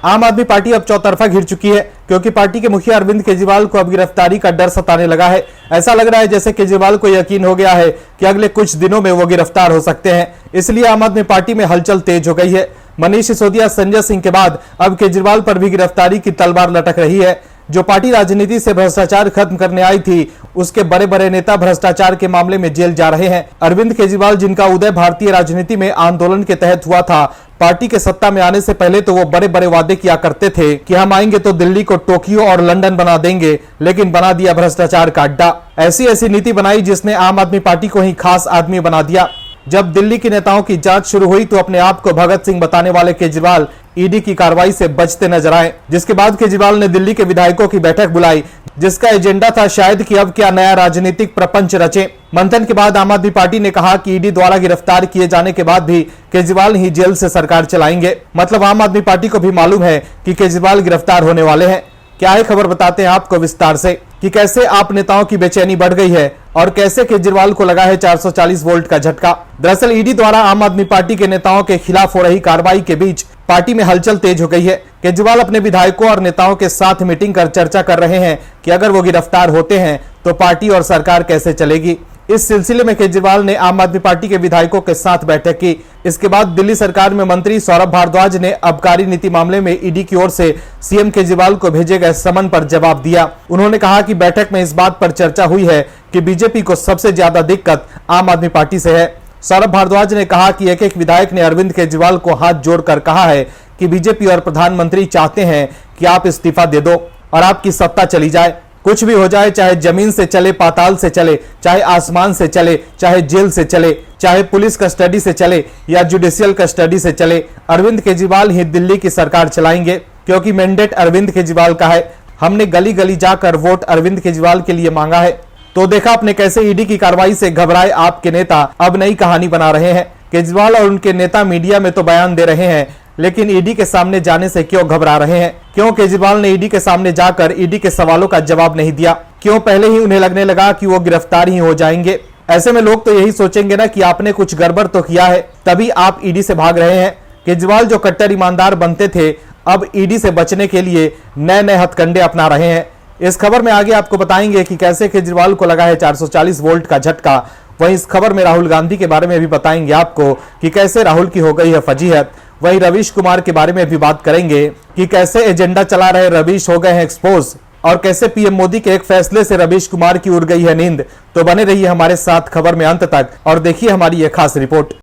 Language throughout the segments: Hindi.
आम आदमी पार्टी अब चौतरफा घिर चुकी है, क्योंकि पार्टी के मुखिया अरविंद केजरीवाल को अब गिरफ्तारी का डर सताने लगा है। ऐसा लग रहा है जैसे केजरीवाल को यकीन हो गया है कि अगले कुछ दिनों में वो गिरफ्तार हो सकते हैं। इसलिए आम आदमी पार्टी में हलचल तेज हो गई है। मनीष सिसोदिया, संजय सिंह के बाद अब केजरीवाल पर भी गिरफ्तारी की तलवार लटक रही है। जो पार्टी राजनीति से भ्रष्टाचार खत्म करने आई थी, उसके बड़े बड़े नेता भ्रष्टाचार के मामले में जेल जा रहे हैं। अरविंद केजरीवाल, जिनका उदय भारतीय राजनीति में आंदोलन के तहत हुआ था, पार्टी के सत्ता में आने से पहले तो वो बड़े बड़े वादे किया करते थे कि हम आएंगे तो दिल्ली को टोक्यो और लंदन बना देंगे, लेकिन बना दिया भ्रष्टाचार का अड्डा। ऐसी निति बनाई जिसने आम आदमी पार्टी को ही खास आदमी बना दिया। जब दिल्ली के नेताओं की जांच शुरू हुई तो अपने आप को भगत सिंह बताने वाले केजरीवाल ईडी की कार्रवाई से बचते नजर आए, जिसके बाद केजरीवाल ने दिल्ली के विधायकों की बैठक बुलाई, जिसका एजेंडा था शायद कि अब क्या नया राजनीतिक प्रपंच रचे। मंथन के बाद आम आदमी पार्टी ने कहा कि ईडी द्वारा गिरफ्तार किए जाने के बाद भी केजरीवाल ही जेल से सरकार चलाएंगे। मतलब आम आदमी पार्टी को भी मालूम है कि केजरीवाल गिरफ्तार होने वाले हैं। क्या है खबर, बताते हैं आपको विस्तार से कि कैसे आप नेताओं की बेचैनी बढ़ गई है और कैसे केजरीवाल को लगा है 440 वोल्ट का झटका। दरअसल ईडी द्वारा आम आदमी पार्टी के नेताओं के खिलाफ हो रही कार्रवाई के बीच पार्टी में हलचल तेज हो गई है। केजरीवाल अपने विधायकों और नेताओं के साथ मीटिंग कर चर्चा कर रहे हैं कि अगर वो गिरफ्तार होते हैं तो पार्टी और सरकार कैसे चलेगी। इस सिलसिले में केजरीवाल ने आम आदमी पार्टी के विधायकों के साथ बैठक की। इसके बाद दिल्ली सरकार में मंत्री सौरभ भारद्वाज ने आबकारी नीति मामले में ईडी की ओर से सीएम केजरीवाल को भेजे गए समन पर जवाब दिया। उन्होंने कहा कि बैठक में इस बात पर चर्चा हुई है कि बीजेपी को सबसे ज्यादा दिक्कत आम आदमी पार्टी से है। सौरभ भारद्वाज ने कहा कि एक विधायक ने अरविंद केजरीवाल को हाथ जोड़कर कहा है कि बीजेपी और प्रधानमंत्री चाहते हैं कि आप इस्तीफा दे दो और आपकी सत्ता चली जाए। कुछ भी हो जाए, चाहे जमीन से चले, पाताल से चले, चाहे आसमान से चले, चाहे जेल से चले, चाहे पुलिस कस्टडी से चले या जुडिशियल कस्टडी से चले, अरविंद केजरीवाल ही दिल्ली की सरकार चलाएंगे, क्योंकि मैंडेट अरविंद केजरीवाल का है। हमने गली गली जाकर वोट अरविंद केजरीवाल के लिए मांगा है। तो देखा आपने कैसे ईडी की कार्रवाई से घबराए आपके नेता अब नई कहानी बना रहे हैं। केजरीवाल और उनके नेता मीडिया में तो बयान दे रहे हैं, लेकिन ईडी के सामने जाने से क्यों घबरा रहे हैं? क्यों केजरीवाल ने ईडी के सामने जाकर ईडी के सवालों का जवाब नहीं दिया? क्यों पहले ही उन्हें लगने लगा कि वो गिरफ्तार ही हो जाएंगे? ऐसे में लोग तो यही सोचेंगे ना कि आपने कुछ गड़बड़ तो किया है, तभी आप ईडी से भाग रहे हैं। केजरीवाल जो कट्टर ईमानदार बनते थे, अब ईडी से बचने के लिए नए नए हथकंडे अपना रहे हैं। इस खबर में आगे आपको बताएंगे कि कैसे केजरीवाल को लगा है 440 वोल्ट का झटका। वहीं इस खबर में राहुल गांधी के बारे में भी बताएंगे आपको कि कैसे राहुल की हो गई है फजीहत। वहीं रवीश कुमार के बारे में भी बात करेंगे कि कैसे एजेंडा चला रहे रवीश हो गए हैं एक्सपोज, और कैसे पीएम मोदी के एक फैसले से रवीश कुमार की उड़ गई है नींद। तो बने रहिए हमारे साथ खबर में अंत तक और देखिए हमारी यह खास रिपोर्ट।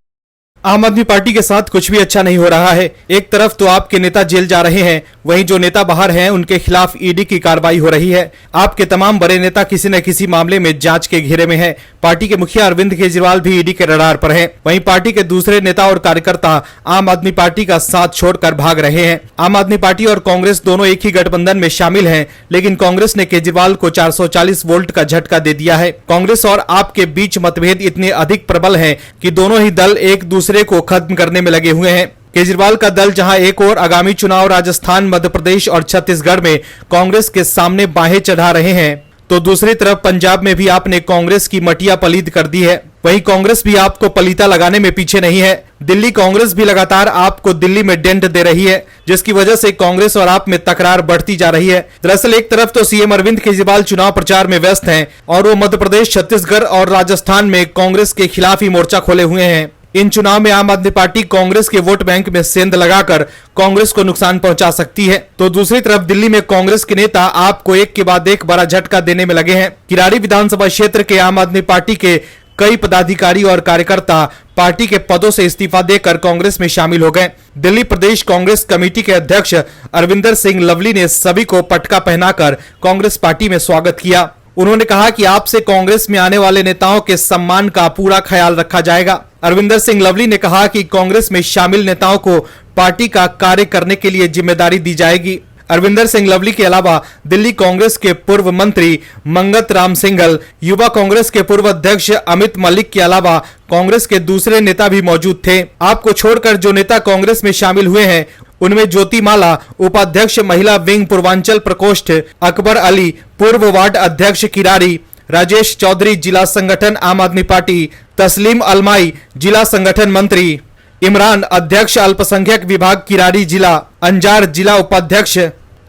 आम आदमी पार्टी के साथ कुछ भी अच्छा नहीं हो रहा है। एक तरफ तो आपके नेता जेल जा रहे हैं, वहीं जो नेता बाहर हैं उनके खिलाफ ईडी की कार्रवाई हो रही है। आपके तमाम बड़े नेता किसी न किसी मामले में जांच के घेरे में हैं। पार्टी के मुखिया अरविंद केजरीवाल भी ईडी के रडार पर हैं। वहीं पार्टी के दूसरे नेता और कार्यकर्ता आम आदमी पार्टी का साथ छोड़कर भाग रहे हैं। आम आदमी पार्टी और कांग्रेस दोनों एक ही गठबंधन में शामिल हैं, लेकिन कांग्रेस ने केजरीवाल को 440 वोल्ट का झटका दे दिया है। कांग्रेस और आप के बीच मतभेद इतने अधिक प्रबल हैं कि दोनों ही दल एक दूसरे को खत्म करने में लगे हुए हैं। केजरीवाल का दल जहां एक और आगामी चुनाव राजस्थान, मध्य प्रदेश और छत्तीसगढ़ में कांग्रेस के सामने बाहें चढ़ा रहे हैं, तो दूसरी तरफ पंजाब में भी आपने कांग्रेस की मटिया पलीत कर दी है। वहीं कांग्रेस भी आपको पलीता लगाने में पीछे नहीं है। दिल्ली कांग्रेस भी लगातार आपको दिल्ली में डेंट दे रही है, जिसकी वजह से कांग्रेस और आप में तकरार बढ़ती जा रही है। दरअसल एक तरफ तो सीएम अरविंद केजरीवाल चुनाव प्रचार में व्यस्त हैं और वो मध्य प्रदेश, छत्तीसगढ़ और राजस्थान में कांग्रेस के खिलाफ ही मोर्चा खोले हुए हैं। इन चुनाव में आम आदमी पार्टी कांग्रेस के वोट बैंक में सेंध लगाकर कांग्रेस को नुकसान पहुंचा सकती है, तो दूसरी तरफ दिल्ली में कांग्रेस के नेता आपको एक के बाद एक बड़ा झटका देने में लगे हैं। किराड़ी विधानसभा क्षेत्र के आम आदमी पार्टी के कई पदाधिकारी और कार्यकर्ता पार्टी के पदों से इस्तीफा देकर कांग्रेस में शामिल हो गए। दिल्ली प्रदेश कांग्रेस कमेटी के अध्यक्ष अरविंदर सिंह लवली ने सभी को पटका पहनाकर कांग्रेस पार्टी में स्वागत किया। उन्होंने कहा कि आपसे कांग्रेस में आने वाले नेताओं के सम्मान का पूरा ख्याल रखा जाएगा। अरविंदर सिंह लवली ने कहा कि कांग्रेस में शामिल नेताओं को पार्टी का कार्य करने के लिए जिम्मेदारी दी जाएगी। अरविंदर सिंह लवली के अलावा दिल्ली कांग्रेस के पूर्व मंत्री मंगत राम सिंघल, युवा कांग्रेस के पूर्व अध्यक्ष अमित मलिक के अलावा कांग्रेस के दूसरे नेता भी मौजूद थे। आपको छोड़कर जो नेता कांग्रेस में शामिल हुए हैं उनमें ज्योति माला, उपाध्यक्ष महिला विंग पूर्वांचल प्रकोष्ठ, अकबर अली, पूर्व वार्ड अध्यक्ष किरारी, राजेश चौधरी जिला संगठन आम आदमी पार्टी, तस्लीम अलमाई जिला संगठन मंत्री, इमरान अध्यक्ष अल्पसंख्यक विभाग किरारी जिला, अंजार जिला उपाध्यक्ष,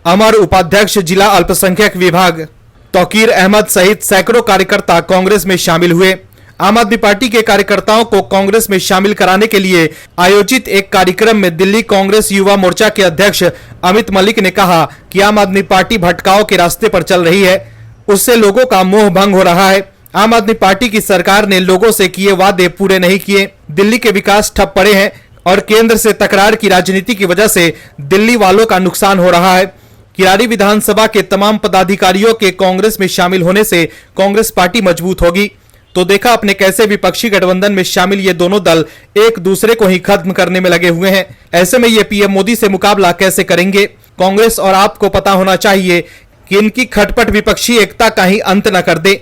अमर उपाध्यक्ष जिला अल्पसंख्यक विभाग, तौकीर अहमद सहित सैकड़ों कार्यकर्ता कांग्रेस में शामिल हुए। आम आदमी पार्टी के कार्यकर्ताओं को कांग्रेस में शामिल कराने के लिए आयोजित एक कार्यक्रम में दिल्ली कांग्रेस युवा मोर्चा के अध्यक्ष अमित मलिक ने कहा कि आम आदमी पार्टी भटकाव के रास्ते पर चल रही है, उससे लोगों का मोह भंग हो रहा है। आम आदमी पार्टी की सरकार ने लोगों से किए वादे पूरे नहीं किए, दिल्ली के विकास ठप पड़े हैं और केंद्र से तकरार की राजनीति की वजह से दिल्ली वालों का नुकसान हो रहा है। किरारी विधानसभा के तमाम पदाधिकारियों के कांग्रेस में शामिल होने से कांग्रेस पार्टी मजबूत होगी। तो देखा अपने कैसे विपक्षी गठबंधन में शामिल ये दोनों दल एक दूसरे को ही खत्म करने में लगे हुए हैं। ऐसे में ये पीएम मोदी से मुकाबला कैसे करेंगे? कांग्रेस और आपको पता होना चाहिए कि इनकी खटपट विपक्षी एकता का ही अंत न कर दे।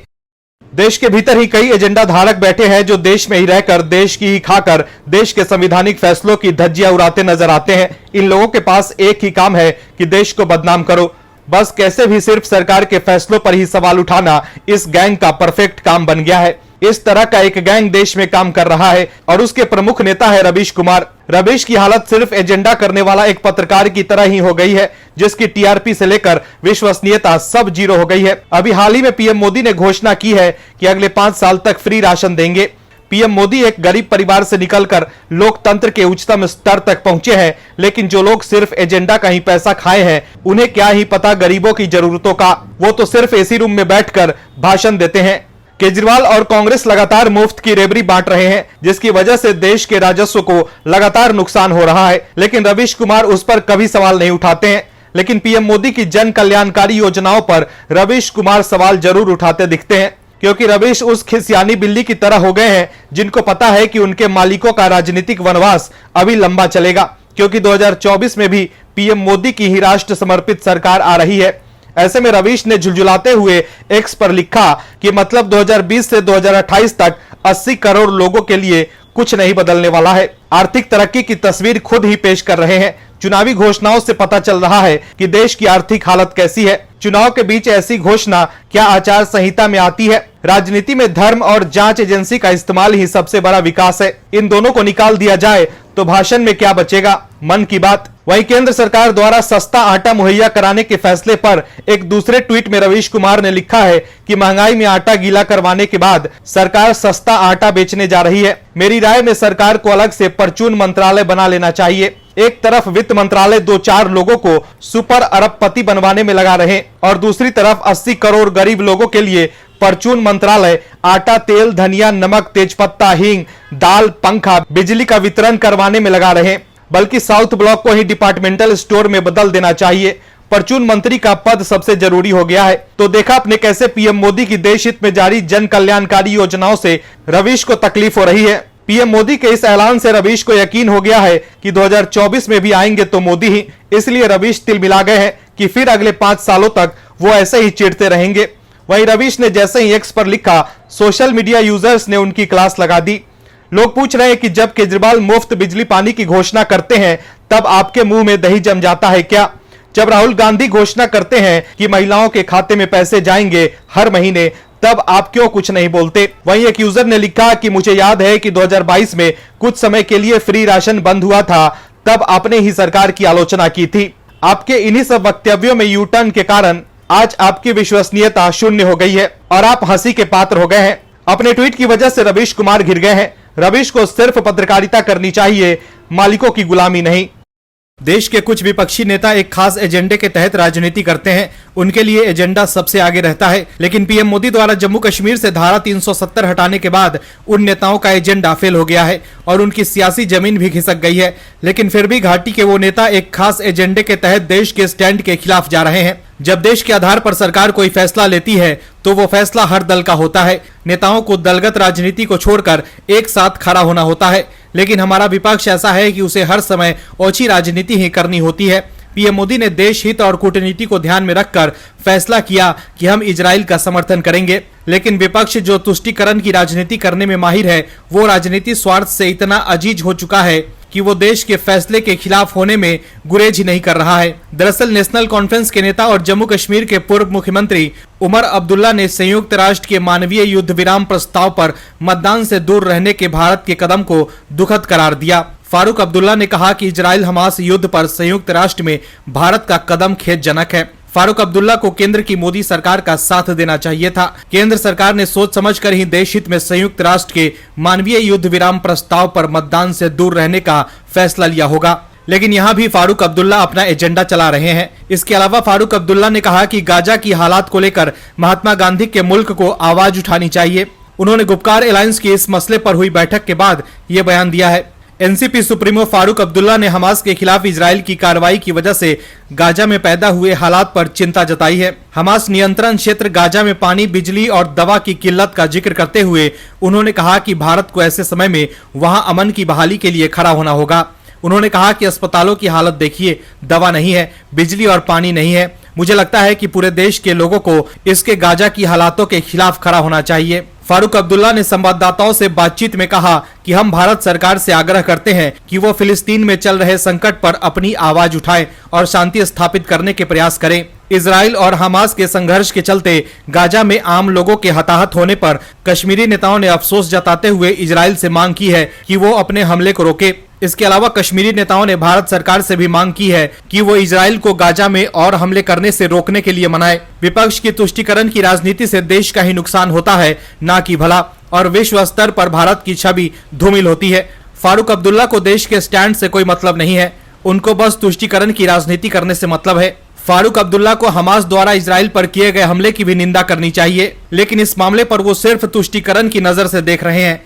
देश के भीतर ही कई एजेंडा धारक बैठे हैं जो देश में ही रहकर, देश की ही खाकर, देश के संवैधानिक फैसलों की धज्जियां उड़ाते नजर आते हैं। इन लोगों के पास एक ही काम है कि देश को बदनाम करो। बस कैसे भी सिर्फ सरकार के फैसलों पर ही सवाल उठाना इस गैंग का परफेक्ट काम बन गया है। इस तरह का एक गैंग देश में काम कर रहा है और उसके प्रमुख नेता है रवीश कुमार। रवीश की हालत सिर्फ एजेंडा करने वाला एक पत्रकार की तरह ही हो गई है, जिसकी टीआरपी से लेकर विश्वसनीयता सब जीरो हो गई है। अभी हाल ही में पीएम मोदी ने घोषणा की है कि अगले 5 साल तक फ्री राशन देंगे। पीएम मोदी एक गरीब परिवार से निकलकर लोकतंत्र के उच्चतम स्तर तक पहुंचे हैं, लेकिन जो लोग सिर्फ एजेंडा का ही पैसा खाए हैं, उन्हें क्या ही पता गरीबों की जरूरतों का। वो तो सिर्फ एसी रूम में बैठकर भाषण देते हैं। केजरीवाल और कांग्रेस लगातार मुफ्त की रेबड़ी बांट रहे हैं, जिसकी वजह से देश के राजस्व को लगातार नुकसान हो रहा है, लेकिन रवीश कुमार उस पर कभी सवाल नहीं उठाते हैं। लेकिन पीएम मोदी की जन कल्याणकारी योजनाओं पर रवीश कुमार सवाल जरूर उठाते दिखते हैं, क्योंकि रवीश उस खिसियानी बिल्ली की तरह हो गए हैं जिनको पता है कि उनके मालिकों का राजनीतिक वनवास अभी लंबा चलेगा, क्योंकि 2024 में भी पीएम मोदी की ही राष्ट्र समर्पित सरकार आ रही है। ऐसे में रवीश ने झुलझुलाते हुए एक्स पर लिखा कि मतलब 2020 से 2028 तक 80 करोड़ लोगों के लिए कुछ नहीं बदलने वाला है। आर्थिक तरक्की की तस्वीर खुद ही पेश कर रहे हैं। चुनावी घोषणाओं से पता चल रहा है कि देश की आर्थिक हालत कैसी है। चुनाव के बीच ऐसी घोषणा क्या आचार संहिता में आती है? राजनीति में धर्म और जांच एजेंसी का इस्तेमाल ही सबसे बड़ा विकास है। इन दोनों को निकाल दिया जाए तो भाषण में क्या बचेगा? मन की बात। वहीं केंद्र सरकार द्वारा सस्ता आटा मुहैया कराने के फैसले पर एक दूसरे ट्वीट में रवीश कुमार ने लिखा है कि महंगाई में आटा गीला करवाने के बाद सरकार सस्ता आटा बेचने जा रही है। मेरी राय में सरकार को अलग से परचून मंत्रालय बना लेना चाहिए। एक तरफ वित्त मंत्रालय 2-4 लोगों को सुपर अरबपति बनवाने में लगा रहे और दूसरी तरफ 80 करोड़ गरीब लोगों के लिए परचून मंत्रालय आटा, तेल, धनिया, नमक, तेजपत्ता, हींग, दाल, पंखा, बिजली का वितरण करवाने में लगा रहे। बल्कि साउथ ब्लॉक को ही डिपार्टमेंटल स्टोर में बदल देना चाहिए। परचून मंत्री का पद सबसे जरूरी हो गया है। तो देखा आपने कैसे पीएम मोदी की देश हित में जारी जन कल्याणकारी योजनाओं से रवीश को तकलीफ हो रही है। पीएम मोदी के इस ऐलान से रवीश को यकीन हो गया है कि 2024 में भी आएंगे तो मोदी ही। इसलिए रवीश तिलमिला गए हैं कि फिर अगले 5 सालों तक वो ऐसे ही चिढ़ते रहेंगे। वहीं रवीश ने जैसे ही एक्स पर लिखा, सोशल मीडिया यूजर्स ने उनकी क्लास लगा दी। लोग पूछ रहे हैं कि जब केजरीवाल मुफ्त बिजली पानी की घोषणा करते हैं तब आपके मुंह में दही जम जाता है क्या? जब राहुल गांधी घोषणा करते हैं कि महिलाओं के खाते में पैसे जाएंगे हर महीने, तब आप क्यों कुछ नहीं बोलते? वहीं एक यूजर ने लिखा कि मुझे याद है कि 2022 में कुछ समय के लिए फ्री राशन बंद हुआ था, तब आपने ही सरकार की आलोचना की थी। आपके इन्हीं सब वक्तव्यों में यू टर्न के कारण आज आपकी विश्वसनीयता शून्य हो गई है और आप हंसी के पात्र हो गए हैं। अपने ट्वीट की वजह से रवीश कुमार घिर गए हैं। रवीश को सिर्फ पत्रकारिता करनी चाहिए, मालिकों की गुलामी नहीं। देश के कुछ विपक्षी नेता एक खास एजेंडे के तहत राजनीति करते हैं, उनके लिए एजेंडा सबसे आगे रहता है। लेकिन पीएम मोदी द्वारा जम्मू कश्मीर से धारा 370 हटाने के बाद उन नेताओं का एजेंडा फेल हो गया है और उनकी सियासी जमीन भी खिसक गई है। लेकिन फिर भी घाटी के वो नेता एक खास एजेंडे के तहत देश के स्टैंड के खिलाफ जा रहे हैं। जब देश के आधार पर सरकार कोई फैसला लेती है तो वो फैसला हर दल का होता है। नेताओं को दलगत राजनीति को छोड़कर एक साथ खड़ा होना होता है। लेकिन हमारा विपक्ष ऐसा है कि उसे हर समय ओछी राजनीति ही करनी होती है। पीएम मोदी ने देश हित और कूटनीति को ध्यान में रखकर फैसला किया कि हम इजराइल का समर्थन करेंगे। लेकिन विपक्ष जो तुष्टीकरण की राजनीति करने में माहिर है, वो राजनीति स्वार्थ से इतना अजीज हो चुका है कि वो देश के फैसले के खिलाफ होने में गुरेज ही नहीं कर रहा है। दरअसल नेशनल कॉन्फ्रेंस के नेता और जम्मू कश्मीर के पूर्व मुख्यमंत्री उमर अब्दुल्ला ने संयुक्त राष्ट्र के मानवीय युद्ध विराम प्रस्ताव पर मतदान से दूर रहने के भारत के कदम को दुखद करार दिया। फारूक अब्दुल्ला ने कहा कि इजराइल हमास युद्ध पर संयुक्त राष्ट्र में भारत का कदम खेदजनक है। फारूक अब्दुल्ला को केंद्र की मोदी सरकार का साथ देना चाहिए था। केंद्र सरकार ने सोच समझकर ही देश हित में संयुक्त राष्ट्र के मानवीय युद्ध विराम प्रस्ताव पर मतदान से दूर रहने का फैसला लिया होगा, लेकिन यहाँ भी फारूक अब्दुल्ला अपना एजेंडा चला रहे हैं। इसके अलावा फारूक अब्दुल्ला ने कहा कि गाजा की हालात को लेकर महात्मा गांधी के मुल्क को आवाज उठानी चाहिए। उन्होंने गुपकार अलायंस की इस मसले पर हुई बैठक के बाद ये बयान दिया है। एनसीपी सुप्रीमो फारूक अब्दुल्ला ने हमास के खिलाफ इजराइल की कार्रवाई की वजह से गाजा में पैदा हुए हालात पर चिंता जताई है। हमास नियंत्रण क्षेत्र गाजा में पानी, बिजली और दवा की किल्लत का जिक्र करते हुए उन्होंने कहा कि भारत को ऐसे समय में वहां अमन की बहाली के लिए खड़ा होना होगा। उन्होंने कहा कि अस्पतालों की हालत देखिए, दवा नहीं है, बिजली और पानी नहीं है। मुझे लगता है कि पूरे देश के लोगों को इसके गाजा की हालातों के खिलाफ खड़ा होना चाहिए। फारूक अब्दुल्ला ने संवाददाताओं से बातचीत में कहा कि हम भारत सरकार से आग्रह करते हैं कि वो फिलिस्तीन में चल रहे संकट पर अपनी आवाज उठाए और शांति स्थापित करने के प्रयास करें। इजराइल और हमास के संघर्ष के चलते गाजा में आम लोगों के हताहत होने पर कश्मीरी नेताओं ने अफसोस जताते हुए इजराइल से मांग की है कि वो अपने हमले को रोके। इसके अलावा कश्मीरी नेताओं ने भारत सरकार से भी मांग की है कि वो इजराइल को गाजा में और हमले करने से रोकने के लिए मनाए। विपक्ष की तुष्टीकरण की राजनीति से देश का ही नुकसान होता है, ना कि भला, और विश्व स्तर पर भारत की छवि धूमिल होती है। फारूक अब्दुल्ला को देश के स्टैंड से कोई मतलब नहीं है, उनको बस तुष्टीकरण की राजनीति करने से मतलब है। फारूक अब्दुल्ला को हमास द्वारा इजराइल पर किए गए हमले की भी निंदा करनी चाहिए, लेकिन इस मामले पर वो सिर्फ तुष्टीकरण की नजर से देख रहे हैं।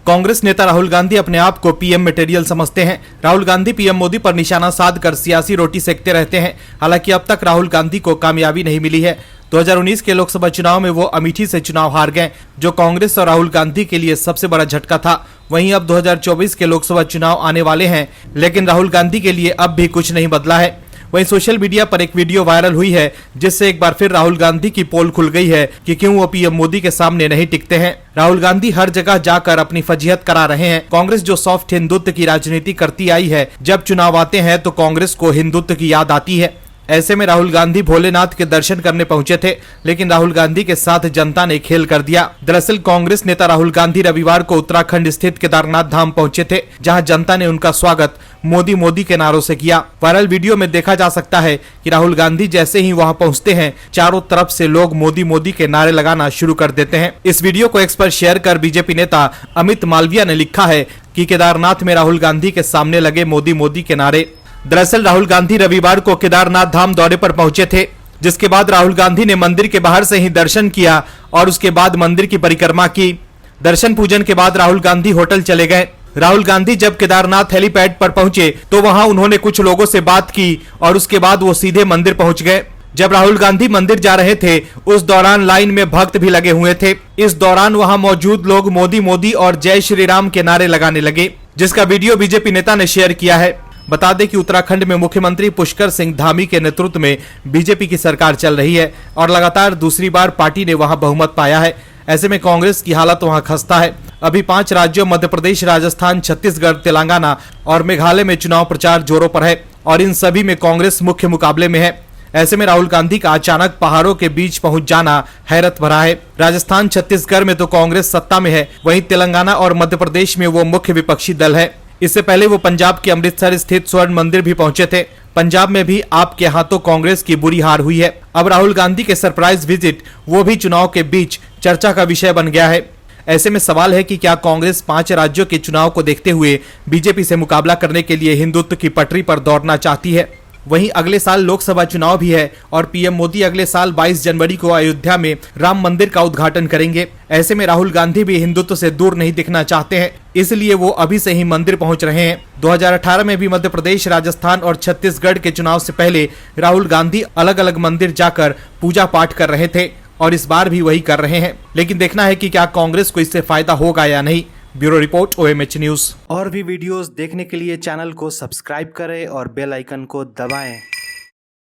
कांग्रेस नेता राहुल गांधी अपने आप को पीएम मटेरियल समझते हैं। राहुल गांधी पीएम मोदी पर निशाना साधकर सियासी रोटी सेकते रहते हैं। हालांकि अब तक राहुल गांधी को कामयाबी नहीं मिली है। 2019 के लोकसभा चुनाव में वो अमेठी से चुनाव हार गए, जो कांग्रेस और राहुल गांधी के लिए सबसे बड़ा झटका था। वहीं अब 2024 के लोकसभा चुनाव आने वाले हैं, लेकिन राहुल गांधी के लिए अब भी कुछ नहीं बदला है। वहीं सोशल मीडिया पर एक वीडियो वायरल हुई है, जिससे एक बार फिर राहुल गांधी की पोल खुल गई है कि क्यों वो पीएम मोदी के सामने नहीं टिकते हैं। राहुल गांधी हर जगह जाकर अपनी फजीहत करा रहे हैं। कांग्रेस जो सॉफ्ट हिंदुत्व की राजनीति करती आई है, जब चुनाव आते हैं तो कांग्रेस को हिंदुत्व की याद आती है। ऐसे में राहुल गांधी भोलेनाथ के दर्शन करने पहुंचे थे, लेकिन राहुल गांधी के साथ जनता ने खेल कर दिया। दरअसल कांग्रेस नेता राहुल गांधी रविवार को उत्तराखंड स्थित केदारनाथ धाम पहुंचे थे, जहां जनता ने उनका स्वागत मोदी मोदी के नारों से किया। वायरल वीडियो में देखा जा सकता है कि राहुल गांधी जैसे ही वहां पहुंचते हैं, चारों तरफ से लोग मोदी मोदी के नारे लगाना शुरू कर देते हैं। इस वीडियो को एक्स पर शेयर कर बीजेपी नेता अमित मालविया ने लिखा है कि केदारनाथ में राहुल गांधी के सामने लगे मोदी मोदी के नारे। दरअसल राहुल गांधी रविवार को केदारनाथ धाम दौरे पर पहुंचे थे, जिसके बाद राहुल गांधी ने मंदिर के बाहर से ही दर्शन किया और उसके बाद मंदिर की परिक्रमा की। दर्शन पूजन के बाद राहुल गांधी होटल चले गए। राहुल गांधी जब केदारनाथ हेलीपैड पर पहुंचे तो वहां उन्होंने कुछ लोगों से बात की और उसके बाद वो सीधे मंदिर पहुंच गए। जब राहुल गांधी मंदिर जा रहे थे, उस दौरान लाइन में भक्त भी लगे हुए थे। इस दौरान वहां मौजूद लोग मोदी मोदी और जय श्री राम के नारे लगाने लगे, जिसका वीडियो बीजेपी नेता ने शेयर किया है। बता दें कि उत्तराखंड में मुख्यमंत्री पुष्कर सिंह धामी के नेतृत्व में बीजेपी की सरकार चल रही है और लगातार दूसरी बार पार्टी ने वहां बहुमत पाया है। ऐसे में कांग्रेस की हालत वहां खस्ता है। अभी 5 राज्यों मध्य प्रदेश, राजस्थान, छत्तीसगढ़, तेलंगाना और मेघालय में चुनाव प्रचार जोरों पर है और इन सभी में कांग्रेस मुख्य मुकाबले में है। ऐसे में राहुल गांधी का अचानक पहाड़ों के बीच पहुंच जाना हैरत भरा है। राजस्थान, छत्तीसगढ़ में तो कांग्रेस सत्ता में है, वहीं तेलंगाना और मध्य प्रदेश में वो मुख्य विपक्षी दल है। इससे पहले वो पंजाब के अमृतसर स्थित स्वर्ण मंदिर भी पहुंचे थे। पंजाब में भी आपके हाथों कांग्रेस की बुरी हार हुई है। अब राहुल गांधी के सरप्राइज विजिट, वो भी चुनाव के बीच चर्चा का विषय बन गया है। ऐसे में सवाल है कि क्या कांग्रेस 5 राज्यों के चुनाव को देखते हुए बीजेपी से मुकाबला करने के लिए हिंदुत्व की पटरी पर दौड़ना चाहती है। वहीं अगले साल लोकसभा चुनाव भी है और पीएम मोदी अगले साल 22 जनवरी को अयोध्या में राम मंदिर का उद्घाटन करेंगे। ऐसे में राहुल गांधी भी हिंदुत्व से दूर नहीं दिखना चाहते हैं, इसलिए वो अभी से ही मंदिर पहुंच रहे हैं। 2018 में भी मध्य प्रदेश, राजस्थान और छत्तीसगढ़ के चुनाव से पहले राहुल गांधी अलग अलग मंदिर जाकर पूजा पाठ कर रहे थे और इस बार भी वही कर रहे हैं। लेकिन देखना है कि क्या कांग्रेस को इससे फायदा होगा या नहीं। Bureau report, OMH news. और भी वीडियोस देखने के लिए चैनल को सब्सक्राइब करें और बेल आइकन को दबाएं।